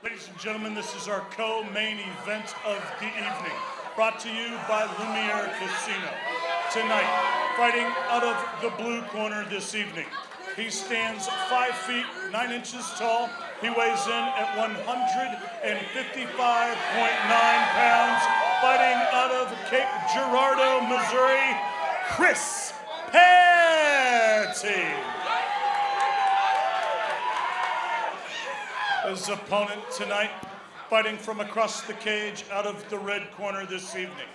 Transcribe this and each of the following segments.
Ladies and gentlemen, this is our co-main event of the evening, brought to you by Lumiere Casino. Tonight, fighting out of the blue corner this evening. He stands 5 feet 9 inches tall. He weighs in at 155.9 pounds. Fighting out of Cape Girardeau, Missouri, Chris Petty. His opponent tonight, fighting from across the cage out of the red corner this evening.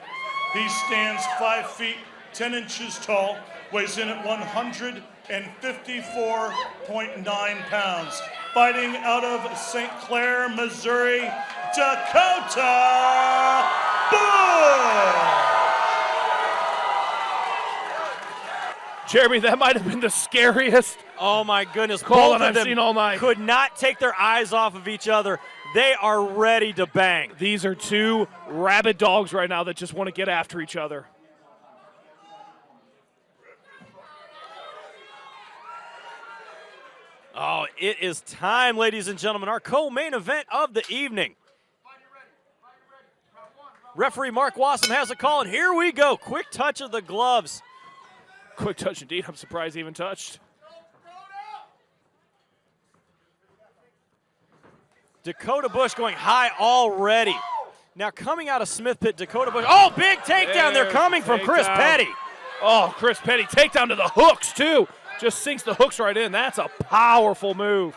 He stands 5 feet 10 inches tall, weighs in at 154.9 pounds. Fighting out of St. Clair, Missouri, Dakota Bush. Jeremy, that might have been the scariest oh my goodness, call both of I've them seen all night. Could not take their eyes off of each other. They are ready to bang. These are two rabid dogs right now that just want to get after each other. Oh, it is time, ladies and gentlemen, our co-main event of the evening. Referee Mark Wassam has a call, and here we go. Quick touch of the gloves. Quick touch indeed. I'm surprised he even touched. Dakota Bush going high already. Now coming out of Smith Pit, Dakota Bush. Oh, big takedown. They're coming from Chris Petty. Oh, Chris Petty, takedown to the hooks too. Just sinks the hooks right in. That's a powerful move.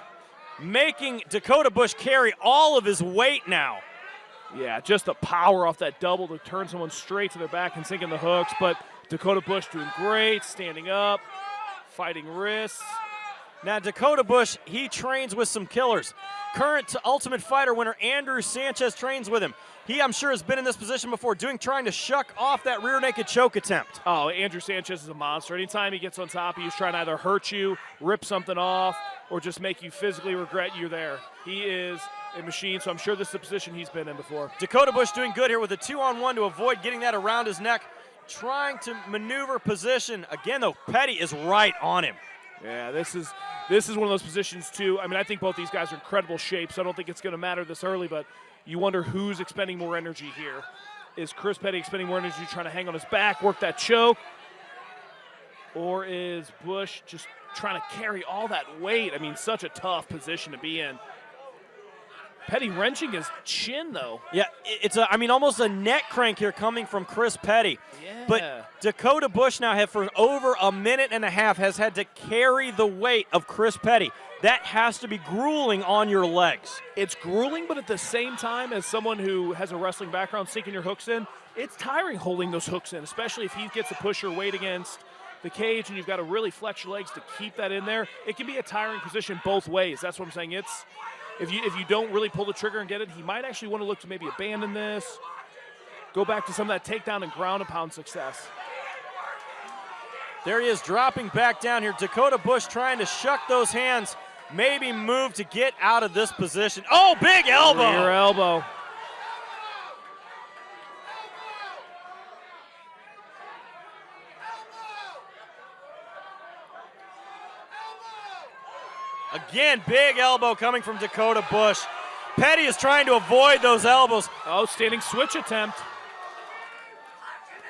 Making Dakota Bush carry all of his weight now. Yeah, just the power off that double to turn someone straight to their back and sinking the hooks. But Dakota Bush doing great, standing up, fighting wrists. Now Dakota Bush, he trains with some killers. Current Ultimate Fighter winner Andrew Sanchez trains with him. He, I'm sure, has been in this position before, trying to shuck off that rear naked choke attempt. Oh, Andrew Sanchez is a monster. Anytime he gets on top of you, he's trying to either hurt you, rip something off, or just make you physically regret you're there. He is a machine, so I'm sure this is a position he's been in before. Dakota Bush doing good here with a 2-on-1 to avoid getting that around his neck, trying to maneuver position. Again, though, Petty is right on him. Yeah, this is one of those positions, too. I mean, I think both these guys are in incredible shape, so I don't think it's going to matter this early, but you wonder who's expending more energy here. Is Chris Petty expending more energy trying to hang on his back, work that choke? Or is Bush just trying to carry all that weight? I mean, such a tough position to be in. Petty wrenching his chin, though. Yeah, it's almost a neck crank here coming from Chris Petty. Yeah. But Dakota Bush now for over a minute and a half has had to carry the weight of Chris Petty. That has to be grueling on your legs. It's grueling, but at the same time, as someone who has a wrestling background, sinking your hooks in, it's tiring holding those hooks in, especially if he gets to push your weight against the cage and you've got to really flex your legs to keep that in there. It can be a tiring position both ways. That's what I'm saying. If you don't really pull the trigger and get it, he might actually want to look to maybe abandon this, go back to some of that takedown and ground and pound success. There he is dropping back down here. Dakota Bush trying to shuck those hands, maybe move to get out of this position. Oh, big elbow! Rear elbow. Again, big elbow coming from Dakota Bush. Petty is trying to avoid those elbows. Oh, standing switch attempt.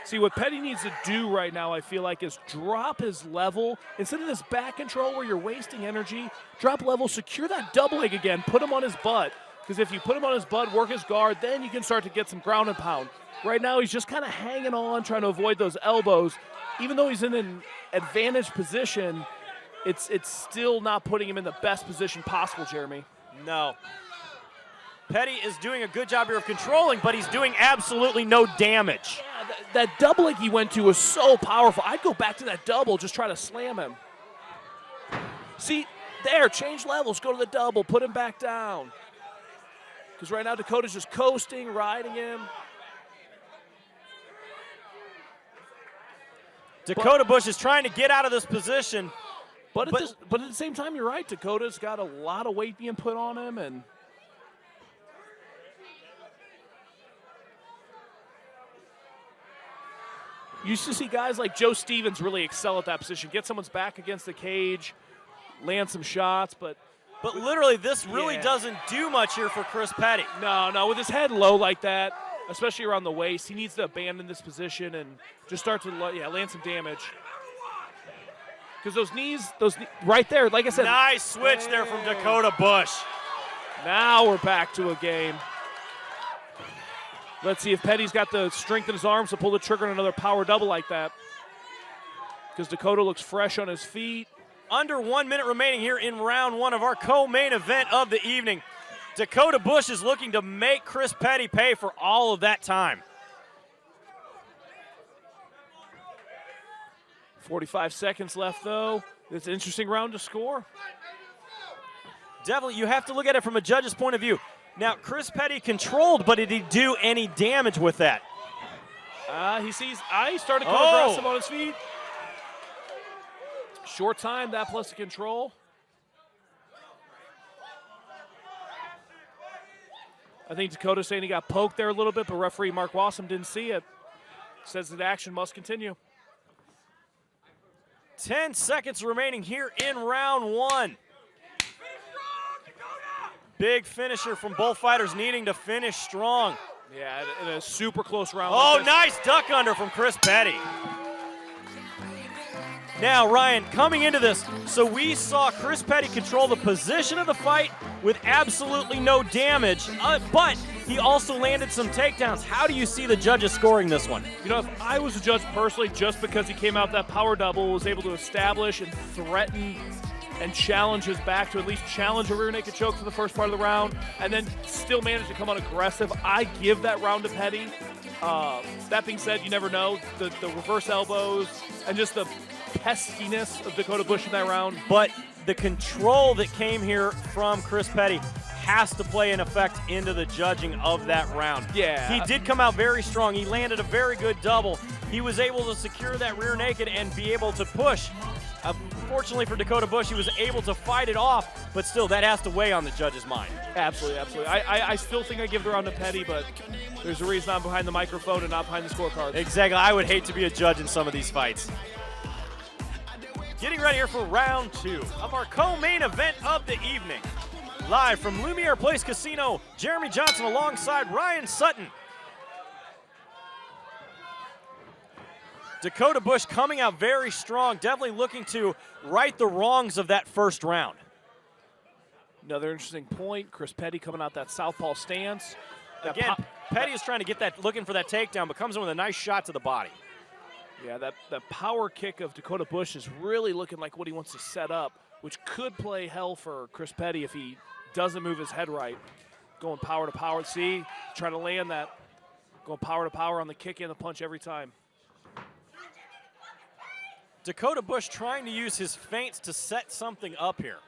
See, what Petty needs to do right now, I feel like, is drop his level. Instead of this back control where you're wasting energy, drop level, secure that double leg again, put him on his butt. Because if you put him on his butt, work his guard, then you can start to get some ground and pound. Right now, he's just kind of hanging on, trying to avoid those elbows. Even though he's in an advantaged position, it's still not putting him in the best position possible, Jeremy. No. Petty is doing a good job here of controlling, but he's doing absolutely no damage. Yeah, that double leg he went to was so powerful. I'd go back to that double, just try to slam him. See, there, change levels, go to the double, put him back down. Because right now Dakota's just coasting, riding him. Dakota Bush is trying to get out of this position. But at the same time, you're right. Dakota's got a lot of weight being put on him, and you used to see guys like Joe Stevens really excel at that position, get someone's back against the cage, land some shots. But But literally, this really doesn't do much here for Chris Petty. No, with his head low like that, especially around the waist, he needs to abandon this position and just start to land some damage. Because those knees right there, like I said. Nice switch there from Dakota Bush. Now we're back to a game. Let's see if Petty's got the strength in his arms to pull the trigger on another power double like that. Because Dakota looks fresh on his feet. Under 1 minute remaining here in round one of our co-main event of the evening. Dakota Bush is looking to make Chris Petty pay for all of that time. 45 seconds left, though. It's an interesting round to score. Definitely, you have to look at it from a judge's point of view. Now, Chris Petty controlled, but did he do any damage with that? He started coming aggressive on his feet. Short time, that plus the control. I think Dakota's saying he got poked there a little bit, but referee Mark Wassam didn't see it. Says that action must continue. 10 seconds remaining here in round one. Big finisher from both fighters needing to finish strong. Yeah, in a super close round. Oh, nice duck under from Chris Petty. Now, Ryan, coming into this, so we saw Chris Petty control the position of the fight with absolutely no damage, but he also landed some takedowns. How do you see the judges scoring this one? You know, if I was a judge personally, just because he came out that power double, was able to establish and threaten and challenge his back to at least challenge a rear naked choke for the first part of the round, and then still manage to come on aggressive, I give that round to Petty. That being said, you never know. The reverse elbows and just the peskiness of Dakota Bush in that round. But the control that came here from Chris Petty has to play an effect into the judging of that round. Yeah. He did come out very strong. He landed a very good double. He was able to secure that rear naked and be able to push. Fortunately for Dakota Bush, he was able to fight it off, but still, that has to weigh on the judge's mind. Absolutely, absolutely. I still think I give the round to Petty, but there's a reason I'm behind the microphone and not behind the scorecard. Exactly. I would hate to be a judge in some of these fights. Getting ready here for round two of our co-main event of the evening. Live from Lumiere Place Casino, Jeremy Johnson alongside Ryan Sutton. Dakota Bush coming out very strong, definitely looking to right the wrongs of that first round. Another interesting point, Chris Petty coming out that southpaw stance. Again, Petty is trying to get that, looking for that takedown, but comes in with a nice shot to the body. Yeah, that power kick of Dakota Bush is really looking like what he wants to set up, which could play hell for Chris Petty if he doesn't move his head right. Going power to power, see, trying to land that. Going power to power on the kick and the punch every time. Dakota Bush trying to use his feints to set something up here.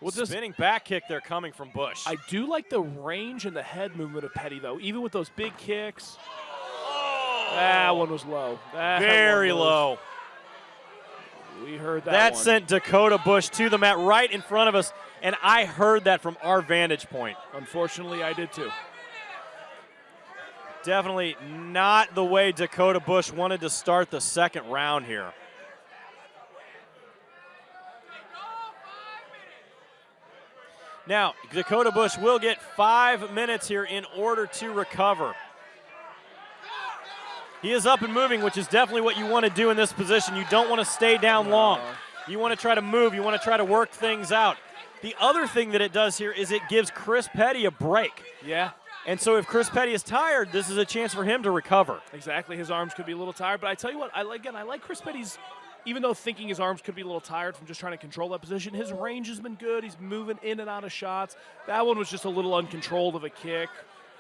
Well, spinning back kick there coming from Bush. I do like the range and the head movement of Petty, though, even with those big kicks. Oh! That one was low. Very low. We heard that That one. sent Dakota Bush to the mat right in front of us, and I heard that from our vantage point. Unfortunately, I did too. Definitely not the way Dakota Bush wanted to start the second round here. Now, Dakota Bush will get 5 minutes here in order to recover. He is up and moving, which is definitely what you want to do in this position. You don't want to stay down long. You want to try to move. You want to try to work things out. The other thing that it does here is it gives Chris Petty a break. Yeah. And so if Chris Petty is tired, this is a chance for him to recover. Exactly. His arms could be a little tired. But I tell you what, I like Chris Petty's, even though thinking his arms could be a little tired from just trying to control that position, his range has been good. He's moving in and out of shots. That one was just a little uncontrolled of a kick.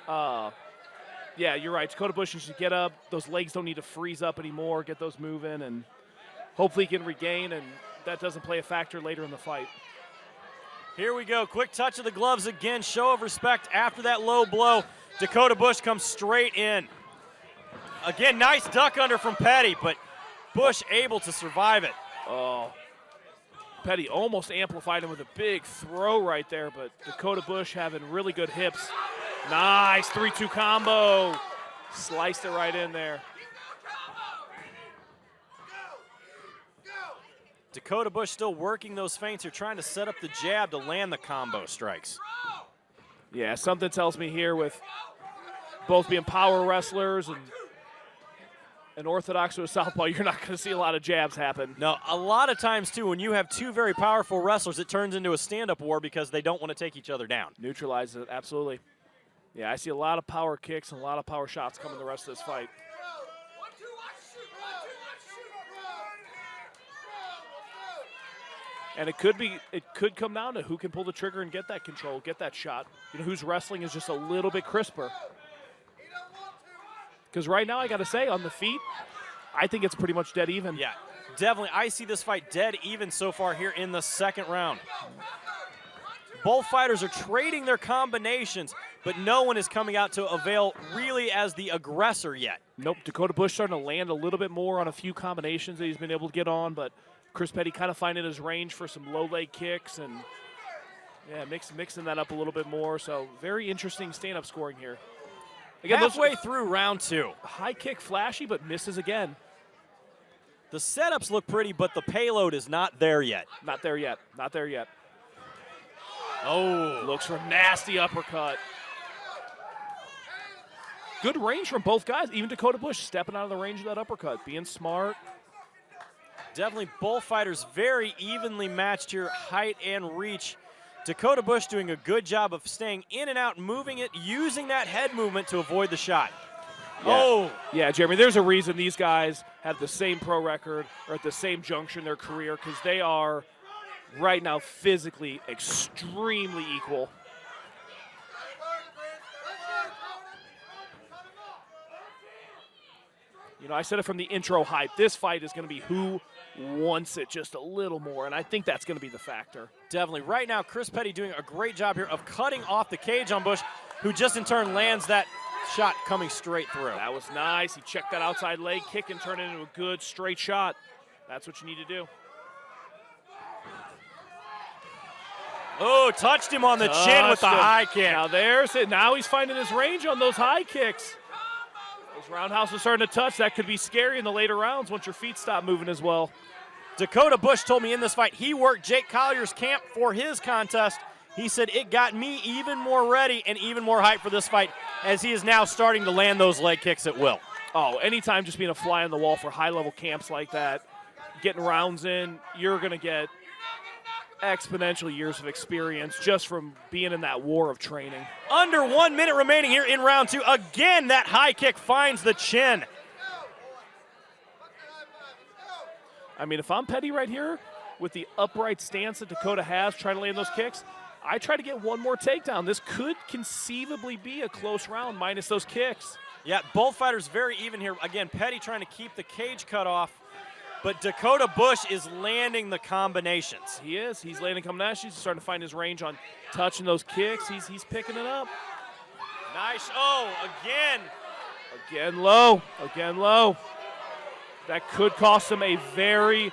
Yeah, you're right. Dakota Bush needs to get up. Those legs don't need to freeze up anymore. Get those moving, and hopefully he can regain, and that doesn't play a factor later in the fight. Here we go. Quick touch of the gloves again. Show of respect after that low blow. Dakota Bush comes straight in. Again, nice duck under from Petty, but Bush able to survive it. Oh, Petty almost amplified him with a big throw right there, but Dakota Bush having really good hips. Nice 3-2 combo. Sliced it right in there. Dakota Bush still working those feints here, trying to set up the jab to land the combo strikes. Yeah, something tells me here with both being power wrestlers and an orthodox to a southpaw, you're not going to see a lot of jabs happen. No, a lot of times, too, when you have two very powerful wrestlers, it turns into a stand-up war because they don't want to take each other down. Neutralize it, absolutely. Yeah, I see a lot of power kicks and a lot of power shots coming the rest of this fight. And it could come down to who can pull the trigger and get that control, get that shot. You know, whose wrestling is just a little bit crisper. Because right now, I got to say, on the feet, I think it's pretty much dead even. Yeah, definitely. I see this fight dead even so far here in the second round. Both fighters are trading their combinations, but no one is coming out to avail really as the aggressor yet. Nope, Dakota Bush starting to land a little bit more on a few combinations that he's been able to get on, but Chris Petty kind of finding his range for some low leg kicks and, yeah, mixing that up a little bit more. So very interesting stand-up scoring here. Again, halfway through round two. High kick flashy, but misses again. The setups look pretty, but the payload is not there yet. Not there yet. Not there yet. Oh. Looks for a nasty uppercut. Good range from both guys. Even Dakota Bush stepping out of the range of that uppercut, being smart. Definitely both fighters very evenly matched here, height and reach. Dakota Bush doing a good job of staying in and out, moving it, using that head movement to avoid the shot. Yeah. Oh! Yeah, Jeremy, there's a reason these guys have the same pro record or at the same juncture in their career, because they are right now physically extremely equal. You know, I said it from the intro hype. This fight is going to be who wants it just a little more, and I think that's going to be the factor. Definitely. Right now, Chris Petty doing a great job here of cutting off the cage on Bush, who just in turn lands that shot coming straight through. That was nice. He checked that outside leg kick and turned it into a good straight shot. That's what you need to do. Oh, touched him on the chin with the high kick. Now there's it. Now he's finding his range on those high kicks. Those roundhouses starting to touch. That could be scary in the later rounds once your feet stop moving as well. Dakota Bush told me in this fight he worked Jake Collier's camp for his contest. He said it got me even more ready and even more hyped for this fight, as he is now starting to land those leg kicks at will. Oh, anytime just being a fly on the wall for high-level camps like that, getting rounds in, you're going to get exponential years of experience just from being in that war of training. Under 1 minute remaining here in round two. Again, that high kick finds the chin. I mean, if I'm Petty right here with the upright stance that Dakota has, trying to land those kicks, I try to get one more takedown. This could conceivably be a close round minus those kicks. Yeah, both fighters very even here. Again, Petty trying to keep the cage cut off, but Dakota Bush is landing the combinations. He is. He's landing combinations. He's starting to find his range on touching those kicks. He's picking it up. Nice. Oh, again. Again low. Again low. That could cost him a very,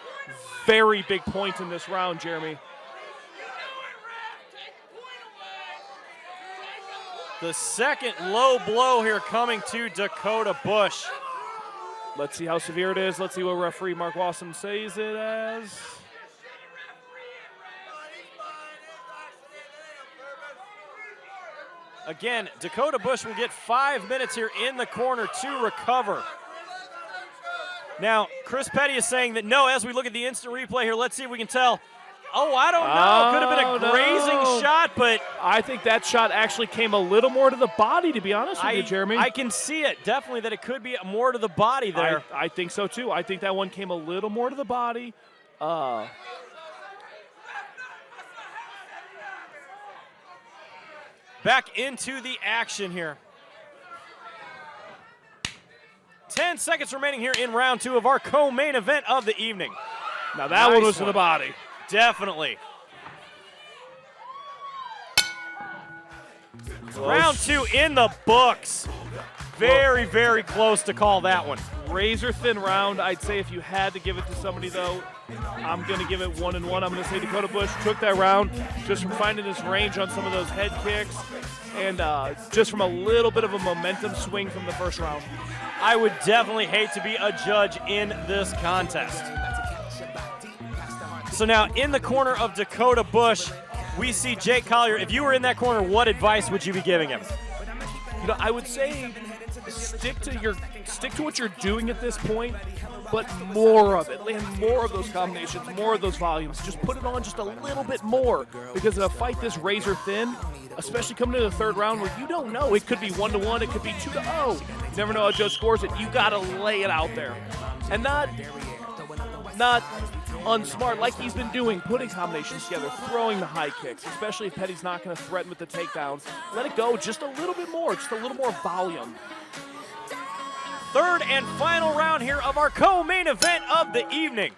very big point in this round, Jeremy. The second low blow here coming to Dakota Bush. Let's see how severe it is. Let's see what referee Mark Wasson says it as. Again, Dakota Bush will get 5 minutes here in the corner to recover. Now, Chris Petty is saying that no, as we look at the instant replay here, let's see if we can tell. Oh, I don't know. Could have been a grazing shot, but I think that shot actually came a little more to the body, to be honest with you, Jeremy. I can see it, definitely, that it could be more to the body there. I think so, too. I think that one came a little more to the body. Back into the action here. 10 seconds remaining here in round two of our co-main event of the evening. Now that one was to the body. Definitely. Round two in the books. Very, very close to call that one. Razor thin round. I'd say if you had to give it to somebody, though, I'm going to give it 1-1. I'm going to say Dakota Bush took that round just from finding his range on some of those head kicks and just from a little bit of a momentum swing from the first round. I would definitely hate to be a judge in this contest. So now in the corner of Dakota Bush, we see Jake Collier. If you were in that corner, what advice would you be giving him? You know, I would say stick to what you're doing at this point, but more of it. Land more of those combinations, more of those volumes. Just put it on just a little bit more, because in a fight this razor thin, especially coming into the third round where you don't know, it could be 1-1, it could be 2-0. You never know how a judge scores it. You got to lay it out there, and not unsmart like he's been doing, putting combinations together, throwing the high kicks, especially if Petty's not going to threaten with the takedowns. Let it go just a little bit more, just a little more volume. Third and final round here of our co-main event of the evening.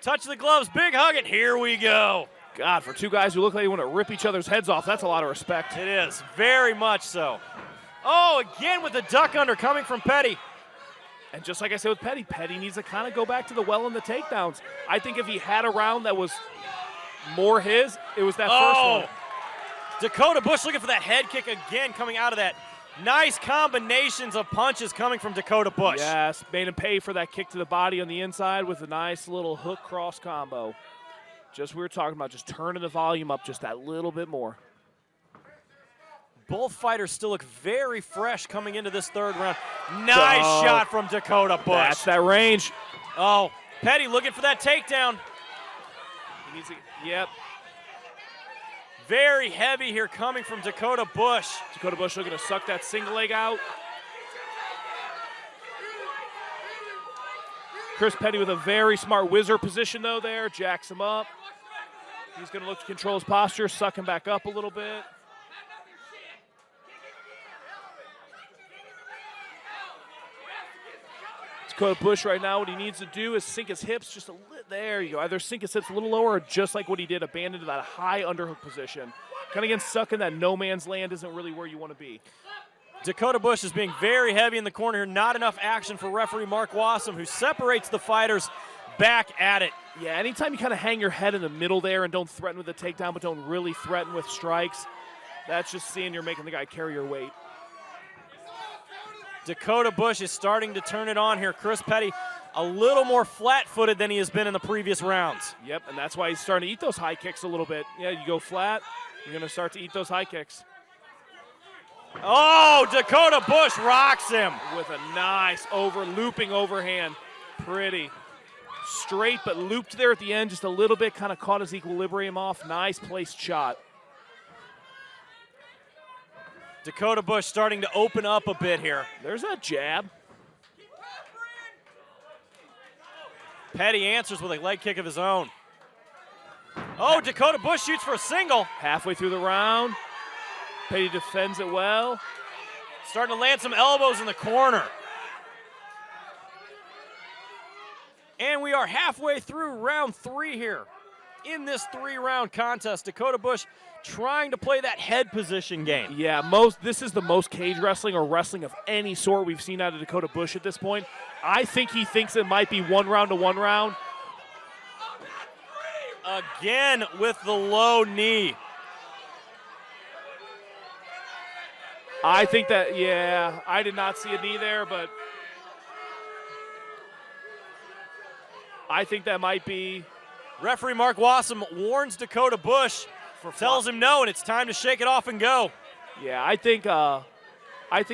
Touch the gloves, big hug, and here we go. God, for two guys who look like they want to rip each other's heads off, that's a lot of respect. It is, very much so. Oh, again with the duck under coming from Petty. And just like I said with Petty, Petty needs to kind of go back to the well in the takedowns. I think if he had a round that was more his, it was that first one. Dakota Bush looking for that head kick again coming out of that. Nice combinations of punches coming from Dakota Bush. Yes, made him pay for that kick to the body on the inside with a nice little hook cross combo. Just we were talking about, just turning the volume up just that little bit more. Both fighters still look very fresh coming into this third round. Nice shot from Dakota Bush. That's that range. Oh, Petty looking for that takedown. He needs to, yep. Very heavy here coming from Dakota Bush. Dakota Bush looking to suck that single leg out. Chris Petty with a very smart whizzer position though there, jacks him up. He's going to look to control his posture, suck him back up a little bit. Dakota Bush right now, what he needs to do is sink his hips just a little. There you go. Either sink his hips a little lower or just like what he did, abandon to that high underhook position. Kind of against sucking that no man's land isn't really where you want to be. Dakota Bush is being very heavy in the corner here. Not enough action for referee Mark Wassum, who separates the fighters back at it. Yeah, anytime you kind of hang your head in the middle there and don't threaten with a takedown but don't really threaten with strikes, that's just seeing you're making the guy carry your weight. Dakota Bush is starting to turn it on here. Chris Petty a little more flat-footed than he has been in the previous rounds. Yep, and that's why he's starting to eat those high kicks a little bit. Yeah, you go flat, you're going to start to eat those high kicks. Oh, Dakota Bush rocks him. With a nice looping overhand. Pretty. Straight but looped there at the end just a little bit, kind of caught his equilibrium off. Nice placed shot. Dakota Bush starting to open up a bit here. There's that jab. Petty answers with a leg kick of his own. Oh, Dakota Bush shoots for a single. Halfway through the round, Petty defends it well. Starting to land some elbows in the corner. And we are halfway through round 3 here in this 3-round contest. Dakota Bush trying to play that head position game. Yeah, this is the most cage wrestling or wrestling of any sort we've seen out of Dakota Bush at this point. I think he thinks it might be 1 round to 1 round. Again with the low knee. I think that, yeah, I did not see a knee there, but I think that might be. Referee Mark Wassum warns Dakota Bush, tells him no, and it's time to shake it off and go. Yeah, I think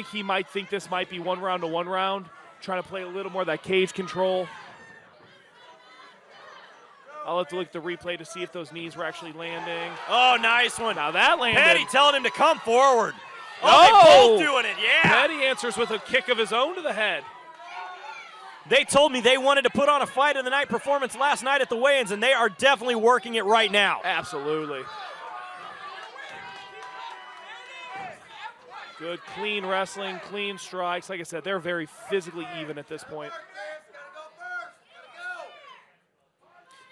he might think this might be 1 round to 1 round, trying to play a little more of that cage control. I'll have to look at the replay to see if those knees were actually landing. Oh, nice one. Now that landed. Petty telling him to come forward. Oh, they're both doing it, yeah. Petty answers with a kick of his own to the head. They told me they wanted to put on a fight of the night performance last night at the weigh-ins, and they are definitely working it right now. Absolutely. Good, clean wrestling, clean strikes. Like I said, they're very physically even at this point.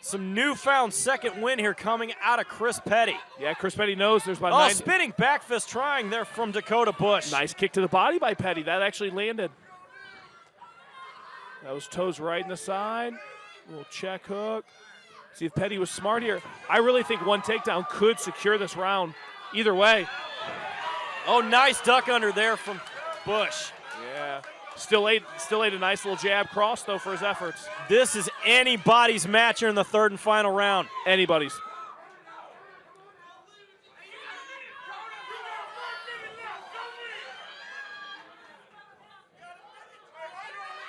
Some newfound second win here coming out of Chris Petty. Yeah, Chris Petty knows there's about 9. Spinning back fist trying there from Dakota Bush. Nice kick to the body by Petty. That actually landed. Those toes right in the side. Little check hook. See if Petty was smart here. I really think 1 takedown could secure this round. Either way. Oh, nice duck under there from Bush. Yeah. Still ate a nice little jab cross, though, for his efforts. This is anybody's match here in the third and final round. Anybody's.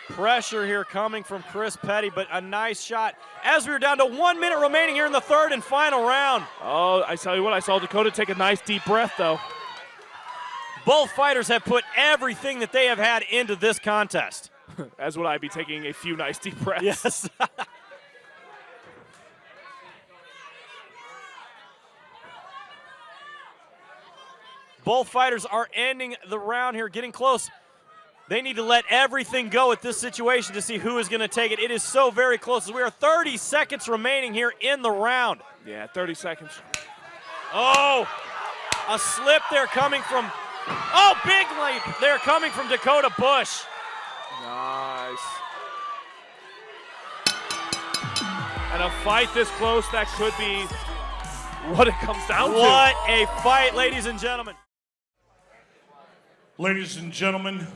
Pressure here coming from Chris Petty, but a nice shot as we were down to 1 minute remaining here in the third and final round. Oh, I tell you what, I saw Dakota take a nice deep breath, though. Both fighters have put everything that they have had into this contest. As would I be taking a few nice deep breaths. Yes. Both fighters are ending the round here, getting close. They need to let everything go at this situation to see who is going to take it. It is so very close. We are 30 seconds remaining here in the round. Yeah, 30 seconds. Oh, a slip there coming from, oh, big leap there coming from Dakota Bush. Nice. And a fight this close, that could be what it comes down to. What a fight, ladies and gentlemen. Ladies and gentlemen,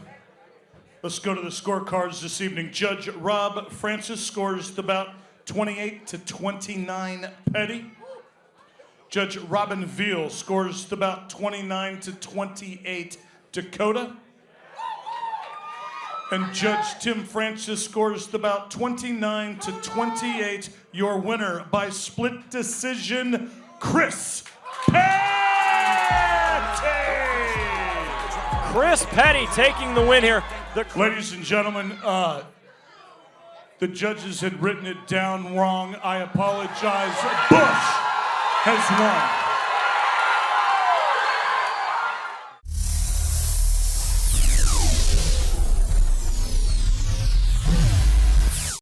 let's go to the scorecards this evening. Judge Rob Francis scores the bout 28-29 Petty. Judge Robin Veal scores the bout 29-28 Dakota. And Judge Tim Francis scores the bout 29-28. Your winner by split decision, Chris Petty. Chris Petty taking the win here. Ladies and gentlemen, the judges had written it down wrong. I apologize. Bush has won.